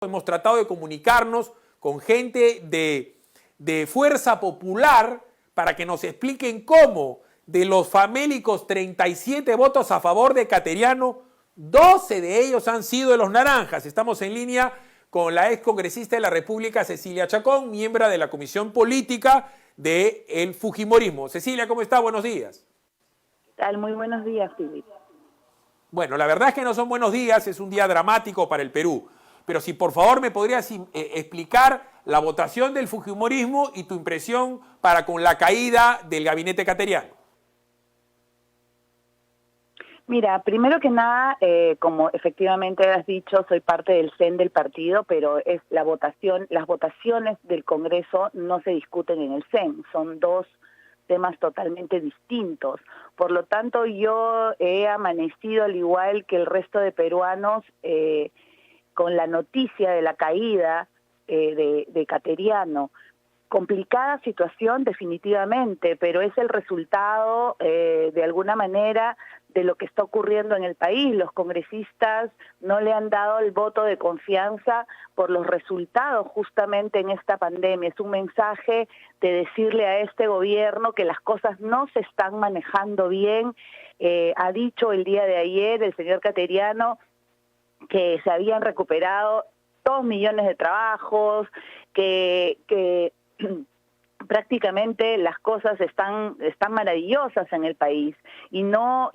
hemos tratado de comunicarnos con gente de Fuerza Popular para que nos expliquen cómo de los famélicos 37 votos a favor de Cateriano, 12 de ellos han sido de los naranjas. Estamos en línea con la ex congresista de la República, Cecilia Chacón, miembro de la Comisión Política del Fujimorismo. Cecilia, ¿cómo está? Buenos días. ¿Qué tal? Muy buenos días, Philip. Bueno, la verdad es que no son buenos días, es un día dramático para el Perú. Pero si por favor me podrías explicar la votación del Fujimorismo y tu impresión para con la caída del gabinete cateriano. Mira, primero que nada, como efectivamente has dicho, soy parte del CEN del partido, pero es la votación, las votaciones del Congreso no se discuten en el CEN, son dos temas totalmente distintos. Por lo tanto, yo he amanecido al igual que el resto de peruanos con la noticia de la caída de Cateriano. Complicada situación definitivamente, pero es el resultado de alguna manera de lo que está ocurriendo en el país. Los congresistas no le han dado el voto de confianza por los resultados justamente en esta pandemia. Es un mensaje de decirle a este gobierno que las cosas no se están manejando bien. Ha dicho el día de ayer el señor Cateriano que se habían recuperado 2 millones de trabajos, que prácticamente las cosas están maravillosas en el país y no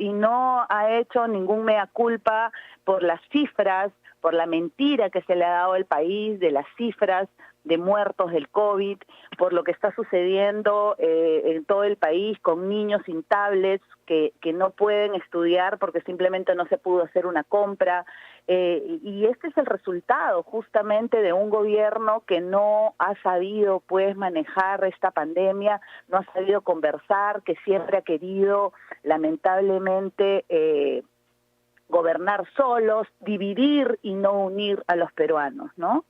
ha hecho ningún mea culpa por las cifras, por la mentira que se le ha dado al país de las cifras de muertos del COVID, por lo que está sucediendo en todo el país con niños sin tablets que no pueden estudiar porque simplemente no se pudo hacer una compra. Y este es el resultado justamente de un gobierno que no ha sabido pues manejar esta pandemia, no ha sabido conversar, que siempre ha querido lamentablemente gobernar solos, dividir y no unir a los peruanos, ¿no?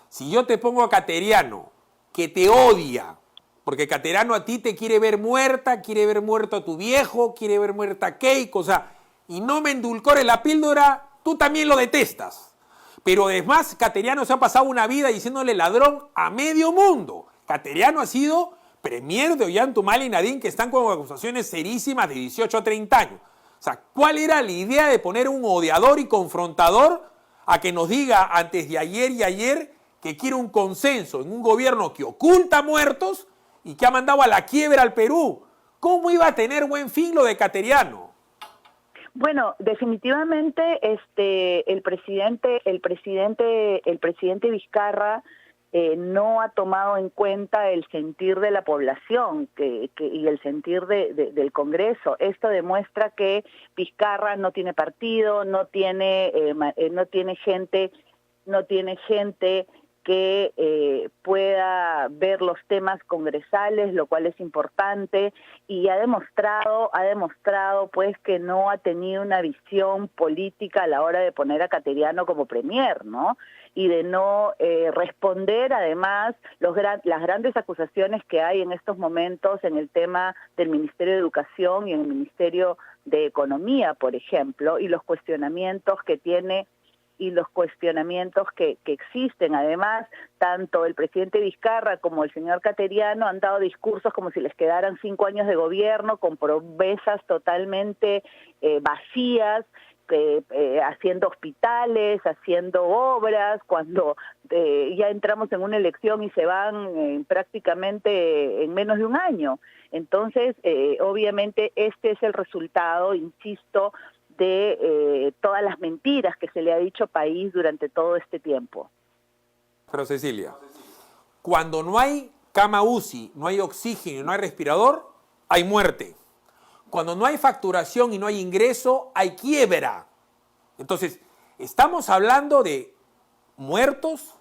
Si yo te pongo a Cateriano, que te odia, porque Cateriano a ti te quiere ver muerta, quiere ver muerto a tu viejo, quiere ver muerta a Keiko, o sea, y no me endulcores la píldora, tú también lo detestas. Pero además, Cateriano se ha pasado una vida diciéndole ladrón a medio mundo. Cateriano ha sido premier de Ollanta-Humala y Nadine, que están con acusaciones serísimas de 18 a 30 años. O sea, ¿cuál era la idea de poner un odiador y confrontador a que nos diga antes de ayer y ayer que quiere un consenso en un gobierno que oculta muertos y que ha mandado a la quiebra al Perú? ¿Cómo iba a tener buen fin lo de Cateriano? Bueno, definitivamente el presidente Vizcarra no ha tomado en cuenta el sentir de la población y el sentir del Congreso. Esto demuestra que Vizcarra no tiene partido, no tiene gente que pueda ver los temas congresales, lo cual es importante, y ha demostrado pues que no ha tenido una visión política a la hora de poner a Cateriano como premier, ¿no? Y de no responder además las grandes acusaciones que hay en estos momentos en el tema del Ministerio de Educación y en el Ministerio de Economía, por ejemplo, y los cuestionamientos que tiene y los cuestionamientos que existen. Además, tanto el presidente Vizcarra como el señor Cateriano han dado discursos como si les quedaran 5 años de gobierno, con promesas totalmente vacías, haciendo hospitales, haciendo obras, cuando ya entramos en una elección y se van prácticamente en menos de un año. Entonces, obviamente, este es el resultado, insisto, de todas las mentiras que se le ha dicho al país durante todo este tiempo. Pero Cecilia, cuando no hay cama UCI, no hay oxígeno, no hay respirador, hay muerte. Cuando no hay facturación y no hay ingreso, hay quiebra. Entonces, estamos hablando de muertos,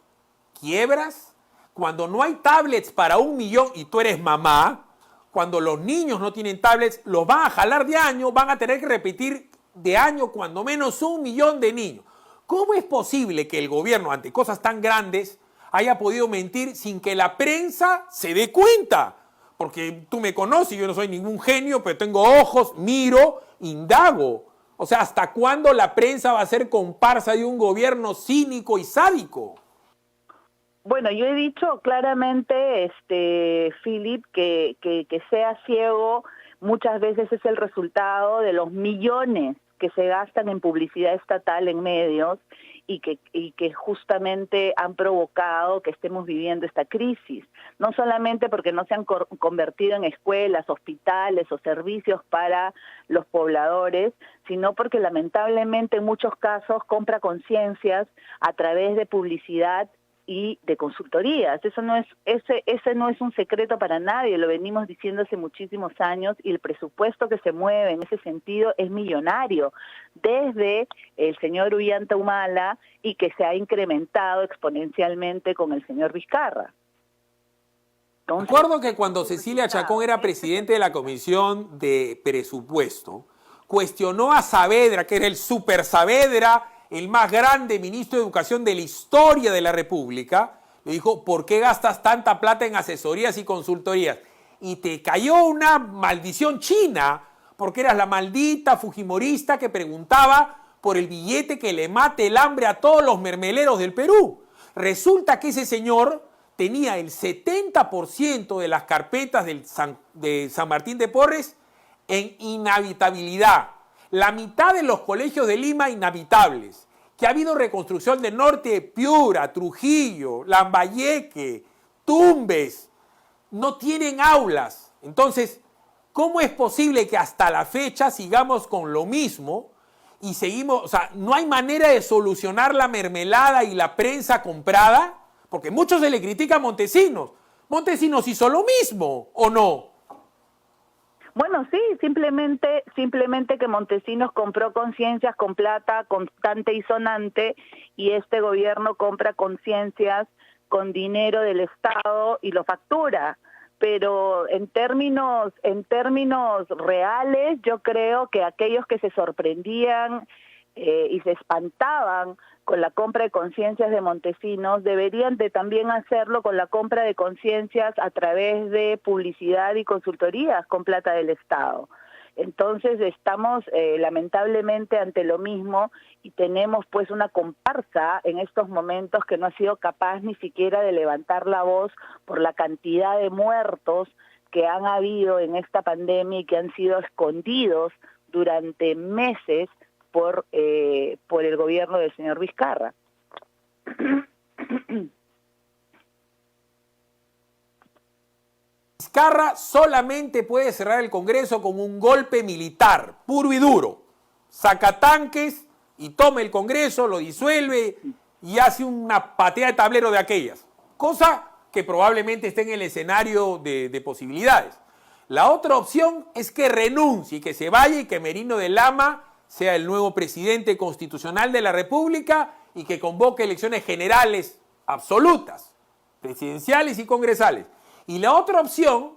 quiebras. Cuando no hay tablets para 1 millón y tú eres mamá, cuando los niños no tienen tablets, los van a jalar de año, van a tener que repetir de año cuando menos 1 millón de niños. ¿Cómo es posible que el gobierno, ante cosas tan grandes, haya podido mentir sin que la prensa se dé cuenta? Porque tú me conoces, yo no soy ningún genio, pero tengo ojos, miro, indago. O sea, ¿hasta cuándo la prensa va a ser comparsa de un gobierno cínico y sádico? Bueno, yo he dicho claramente, Philip, que sea ciego muchas veces es el resultado de los millones que se gastan en publicidad estatal en medios y que justamente han provocado que estemos viviendo esta crisis. No solamente porque no se han convertido en escuelas, hospitales o servicios para los pobladores, sino porque lamentablemente en muchos casos compra conciencias a través de publicidad y de consultorías. Ese no es un secreto para nadie, lo venimos diciendo hace muchísimos años, y el presupuesto que se mueve en ese sentido es millonario, desde el señor Ollanta Humala, y que se ha incrementado exponencialmente con el señor Vizcarra. Recuerdo que cuando Cecilia Chacón era presidente de la Comisión de Presupuesto, cuestionó a Saavedra, que era el super Saavedra, el más grande ministro de Educación de la historia de la República. Le dijo, ¿por qué gastas tanta plata en asesorías y consultorías? Y te cayó una maldición china, porque eras la maldita fujimorista que preguntaba por el billete que le mate el hambre a todos los mermeleros del Perú. Resulta que ese señor tenía el 70% de las carpetas de San Martín de Porres en inhabitabilidad. La mitad de los colegios de Lima inhabitables, que ha habido reconstrucción del norte de Piura, Trujillo, Lambayeque, Tumbes, no tienen aulas. Entonces, ¿cómo es posible que hasta la fecha sigamos con lo mismo y seguimos, o sea, no hay manera de solucionar la mermelada y la prensa comprada? Porque muchos se le critica a Montesinos. Montesinos hizo lo mismo, ¿o no? Bueno, sí, simplemente que Montesinos compró conciencias con plata constante y sonante, y este gobierno compra conciencias con dinero del Estado y lo factura. Pero en términos reales, yo creo que aquellos que se sorprendían y se espantaban con la compra de conciencias de Montesinos, deberían de también hacerlo con la compra de conciencias a través de publicidad y consultorías con plata del Estado. Entonces estamos lamentablemente ante lo mismo, y tenemos pues una comparsa en estos momentos que no ha sido capaz ni siquiera de levantar la voz por la cantidad de muertos que han habido en esta pandemia y que han sido escondidos durante meses por el gobierno del señor Vizcarra. Vizcarra solamente puede cerrar el Congreso con un golpe militar, puro y duro. Saca tanques y toma el Congreso, lo disuelve y hace una patea de tablero de aquellas. Cosa que probablemente esté en el escenario de posibilidades. La otra opción es que renuncie, que se vaya y que Merino de Lama sea el nuevo presidente constitucional de la República y que convoque elecciones generales absolutas, presidenciales y congresales. Y la otra opción,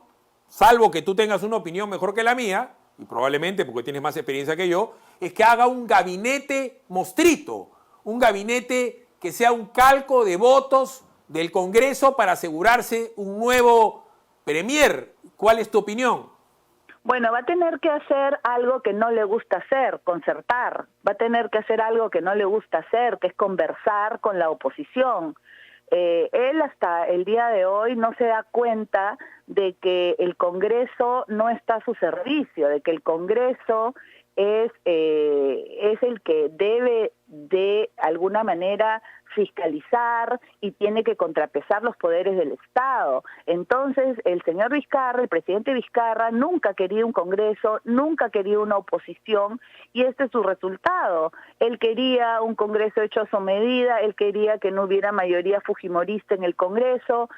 salvo que tú tengas una opinión mejor que la mía, y probablemente porque tienes más experiencia que yo, es que haga un gabinete mostrito, un gabinete que sea un calco de votos del Congreso para asegurarse un nuevo premier. ¿Cuál es tu opinión? Bueno, va a tener que hacer algo que no le gusta hacer, concertar. Va a tener que hacer algo que no le gusta hacer, que es conversar con la oposición. Él hasta el día de hoy no se da cuenta de que el Congreso no está a su servicio, de que el Congreso es el que debe de alguna manera fiscalizar y tiene que contrapesar los poderes del Estado. Entonces, el señor Vizcarra, el presidente Vizcarra, nunca quería un Congreso, nunca quería una oposición, y este es su resultado. Él quería un Congreso hecho a su medida, él quería que no hubiera mayoría fujimorista en el Congreso,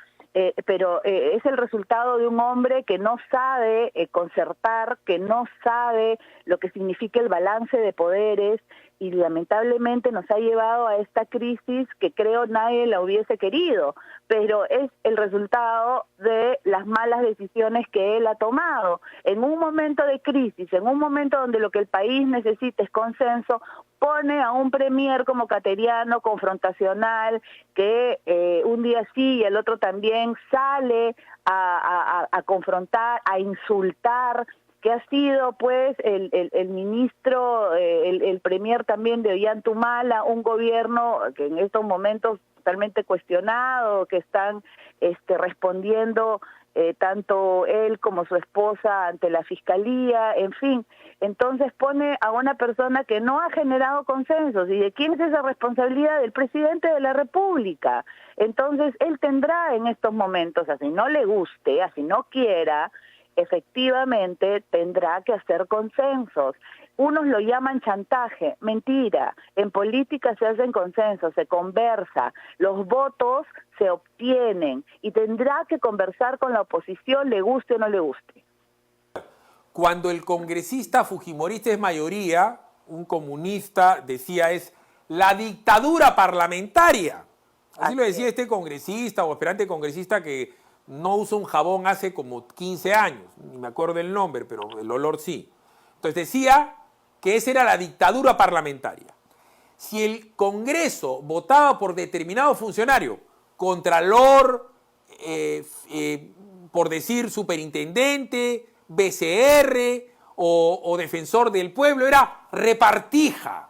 pero es el resultado de un hombre que no sabe concertar, que no sabe lo que significa el balance de poderes, y lamentablemente nos ha llevado a esta crisis que creo nadie la hubiese querido, pero es el resultado de las malas decisiones que él ha tomado. En un momento de crisis, en un momento donde lo que el país necesita es consenso, pone a un premier como Cateriano, confrontacional, que un día sí y el otro también sale a confrontar, a insultar, que ha sido pues el ministro, el premier también de Ollantumala, un gobierno que en estos momentos totalmente cuestionado, que están respondiendo tanto él como su esposa ante la fiscalía, en fin. Entonces pone a una persona que no ha generado consensos. ¿Y de quién es esa responsabilidad? Del presidente de la República. Entonces él tendrá en estos momentos, así no le guste, así no quiera, efectivamente tendrá que hacer consensos. Unos lo llaman chantaje, mentira. En política se hacen consensos, se conversa, los votos se obtienen y tendrá que conversar con la oposición, le guste o no le guste. Cuando el congresista fujimorista es mayoría, un comunista decía es la dictadura parlamentaria. Así lo decía este congresista o aspirante congresista que no usa un jabón hace como 15 años, ni me acuerdo el nombre, pero el olor sí. Entonces decía que esa era la dictadura parlamentaria. Si el Congreso votaba por determinado funcionario, contralor, por decir superintendente, BCR o defensor del pueblo, era repartija.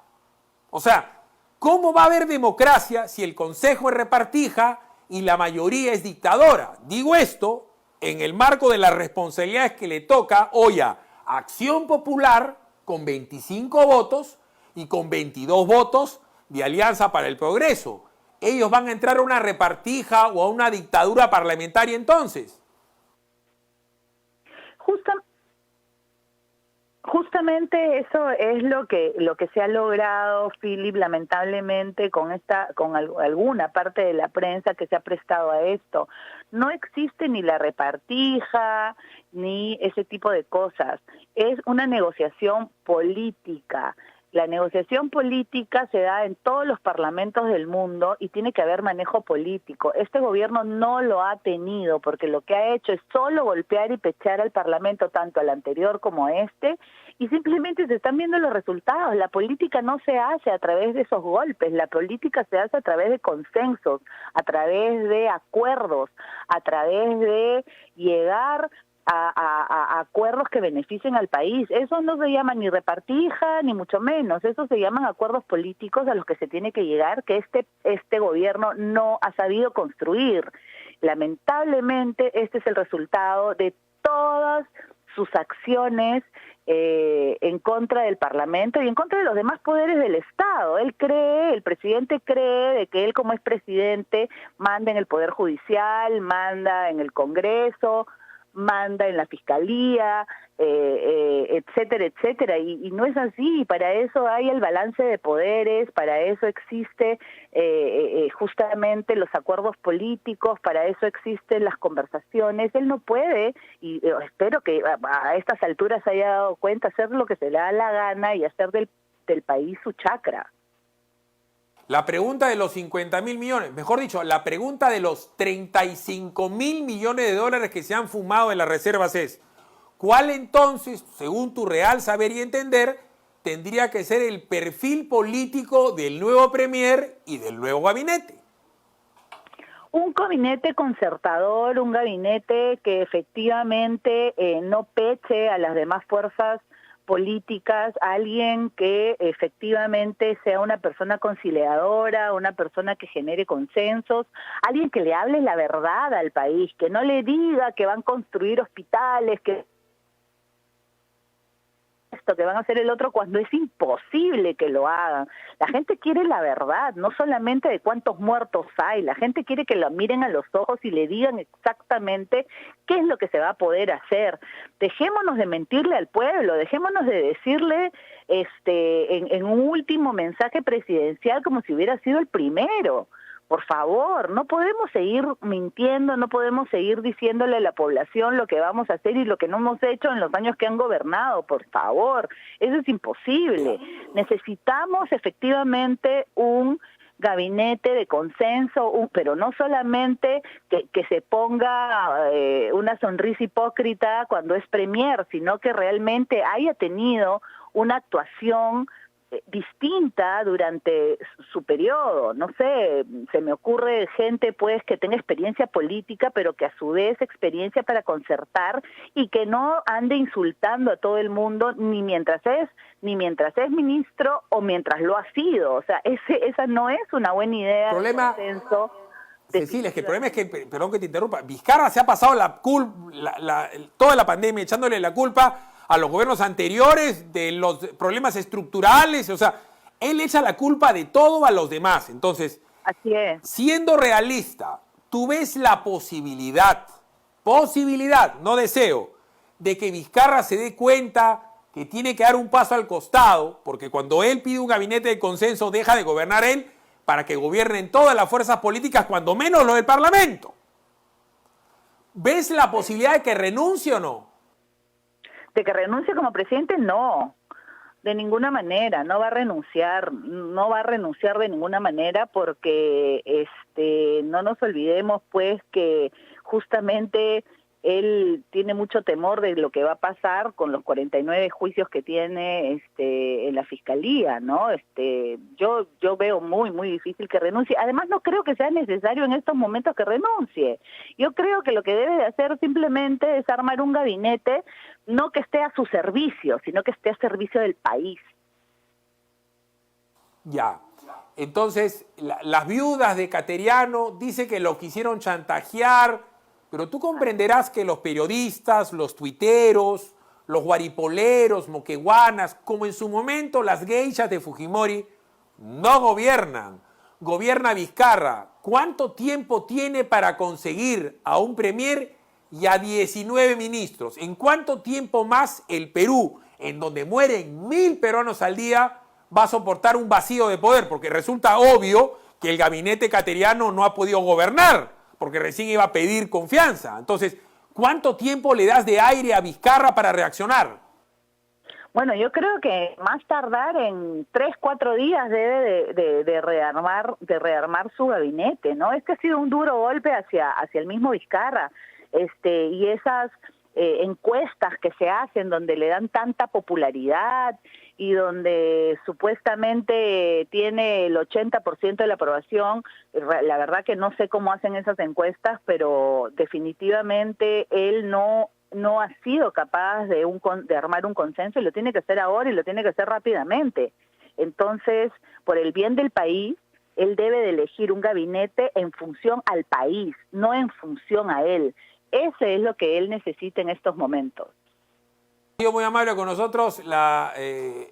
O sea, ¿cómo va a haber democracia si el Consejo es repartija y la mayoría es dictadora? Digo esto en el marco de las responsabilidades que le toca hoy a Acción Popular con 25 votos y con 22 votos de Alianza para el Progreso. ¿Ellos van a entrar a una repartija o a una dictadura parlamentaria entonces? Justamente eso es lo que se ha logrado, Philip, lamentablemente con alguna parte de la prensa que se ha prestado a esto. No existe ni la repartija ni ese tipo de cosas. Es una negociación política. La negociación política se da en todos los parlamentos del mundo y tiene que haber manejo político. Este gobierno no lo ha tenido porque lo que ha hecho es solo golpear y pechar al parlamento, tanto al anterior como este, y simplemente se están viendo los resultados. La política no se hace a través de esos golpes, la política se hace a través de consensos, a través de acuerdos, a través de llegar a acuerdos que beneficien al país. Eso no se llama ni repartija, ni mucho menos. Eso se llaman acuerdos políticos a los que se tiene que llegar, que este gobierno no ha sabido construir. Lamentablemente, este es el resultado de todas sus acciones en contra del Parlamento y en contra de los demás poderes del Estado. El presidente cree de que él como es presidente manda en el Poder Judicial, manda en el Congreso, manda en la Fiscalía, etcétera, etcétera, y no es así. Para eso hay el balance de poderes, para eso existe justamente los acuerdos políticos, para eso existen las conversaciones. Él no puede, y espero que a estas alturas se haya dado cuenta, hacer lo que se le da la gana y hacer del país su chacra. La pregunta de los 50.000 millones, mejor dicho, la pregunta de los 35.000 millones de dólares que se han fumado en las reservas es, ¿cuál entonces, según tu real saber y entender, tendría que ser el perfil político del nuevo premier y del nuevo gabinete? Un gabinete concertador, un gabinete que efectivamente no peche a las demás fuerzas políticas, alguien que efectivamente sea una persona conciliadora, una persona que genere consensos, alguien que le hable la verdad al país, que no le diga que van a construir hospitales, que van a hacer el otro, cuando es imposible que lo hagan. La gente quiere la verdad, no solamente de cuántos muertos hay, la gente quiere que lo miren a los ojos y le digan exactamente qué es lo que se va a poder hacer. Dejémonos de mentirle al pueblo, dejémonos de decirle en un último mensaje presidencial como si hubiera sido el primero. Por favor, no podemos seguir mintiendo, no podemos seguir diciéndole a la población lo que vamos a hacer y lo que no hemos hecho en los años que han gobernado, por favor. Eso es imposible. Necesitamos efectivamente un gabinete de consenso, pero no solamente que se ponga una sonrisa hipócrita cuando es premier, sino que realmente haya tenido una actuación distinta durante su periodo. No sé, se me ocurre gente pues que tenga experiencia política, pero que a su vez experiencia para concertar y que no ande insultando a todo el mundo ni mientras es ministro o mientras lo ha sido. O sea, esa no es una buena idea. Problema, Cecilia, es que el problema es que, perdón que te interrumpa, Vizcarra se ha pasado toda la pandemia echándole la culpa a los gobiernos anteriores de los problemas estructurales. O sea, él echa la culpa de todo a los demás. Entonces, así es. Siendo realista, tú ves la posibilidad, no deseo, de que Vizcarra se dé cuenta que tiene que dar un paso al costado, porque cuando él pide un gabinete de consenso deja de gobernar él para que gobiernen todas las fuerzas políticas, cuando menos lo del Parlamento. ¿Ves la posibilidad de que renuncie o no? De que renuncie como presidente, no, de ninguna manera, no va a renunciar de ninguna manera, porque no nos olvidemos pues que justamente él tiene mucho temor de lo que va a pasar con los 49 juicios que tiene en la fiscalía, ¿no? Yo veo muy difícil que renuncie. Además, no creo que sea necesario en estos momentos que renuncie. Yo creo que lo que debe de hacer simplemente es armar un gabinete, no que esté a su servicio, sino que esté a servicio del país. Ya. Entonces, las viudas de Cateriano dicen que lo quisieron chantajear, pero tú comprenderás que los periodistas, los tuiteros, los guaripoleros, moqueguanas, como en su momento las geishas de Fujimori, no gobiernan. Gobierna Vizcarra. ¿Cuánto tiempo tiene para conseguir a un premier y a 19 ministros? ¿En cuánto tiempo más el Perú, en donde mueren 1.000 peruanos al día, va a soportar un vacío de poder? Porque resulta obvio que el gabinete cateriano no ha podido gobernar, porque recién iba a pedir confianza. Entonces, ¿cuánto tiempo le das de aire a Vizcarra para reaccionar? Bueno, yo creo que más tardar en 3-4 días debe de rearmar su gabinete, ¿no? Ha sido un duro golpe hacia el mismo Vizcarra, y esas encuestas que se hacen donde le dan tanta popularidad y donde supuestamente tiene el 80% de la aprobación, la verdad que no sé cómo hacen esas encuestas, pero definitivamente él no ha sido capaz de armar un consenso, y lo tiene que hacer ahora y lo tiene que hacer rápidamente. Entonces, por el bien del país, él debe de elegir un gabinete en función al país, no en función a él. Ese es lo que él necesita en estos momentos. Muy amable con nosotros la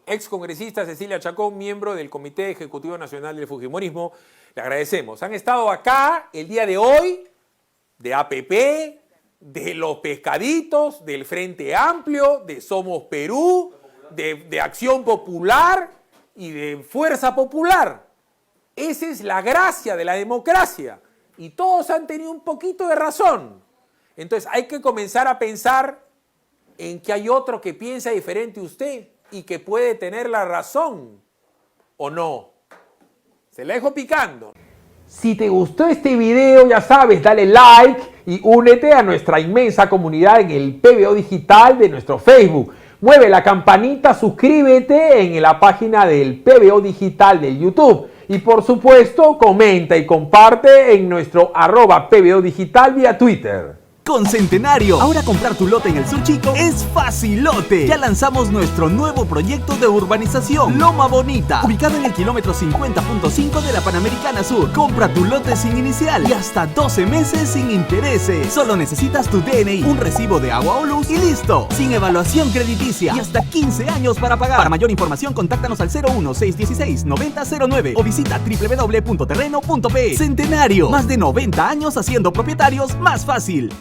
excongresista Cecilia Chacón, miembro del Comité Ejecutivo Nacional del Fujimorismo. Le agradecemos. Han estado acá el día de hoy de APP, de los pescaditos, del Frente Amplio, de Somos Perú, de Acción Popular y de Fuerza Popular. Esa es la gracia de la democracia. Y todos han tenido un poquito de razón. Entonces hay que comenzar a pensar en que hay otro que piensa diferente a usted y que puede tener la razón, ¿o no? Se la dejo picando. Si te gustó este video, ya sabes, dale like y únete a nuestra inmensa comunidad en el PBO Digital de nuestro Facebook. Mueve la campanita, suscríbete en la página del PBO Digital de YouTube. Y por supuesto, comenta y comparte en nuestro @PBO Digital vía Twitter. Con Centenario, ahora comprar tu lote en el Sur Chico es facilote. Ya lanzamos nuestro nuevo proyecto de urbanización, Loma Bonita, ubicado en el kilómetro 50.5 de la Panamericana Sur. Compra tu lote sin inicial y hasta 12 meses sin intereses. Solo necesitas tu DNI, un recibo de agua o luz y listo. Sin evaluación crediticia y hasta 15 años para pagar. Para mayor información, contáctanos al 01-616-9009 o visita www.terreno.pe. Centenario, más de 90 años haciendo propietarios más fácil.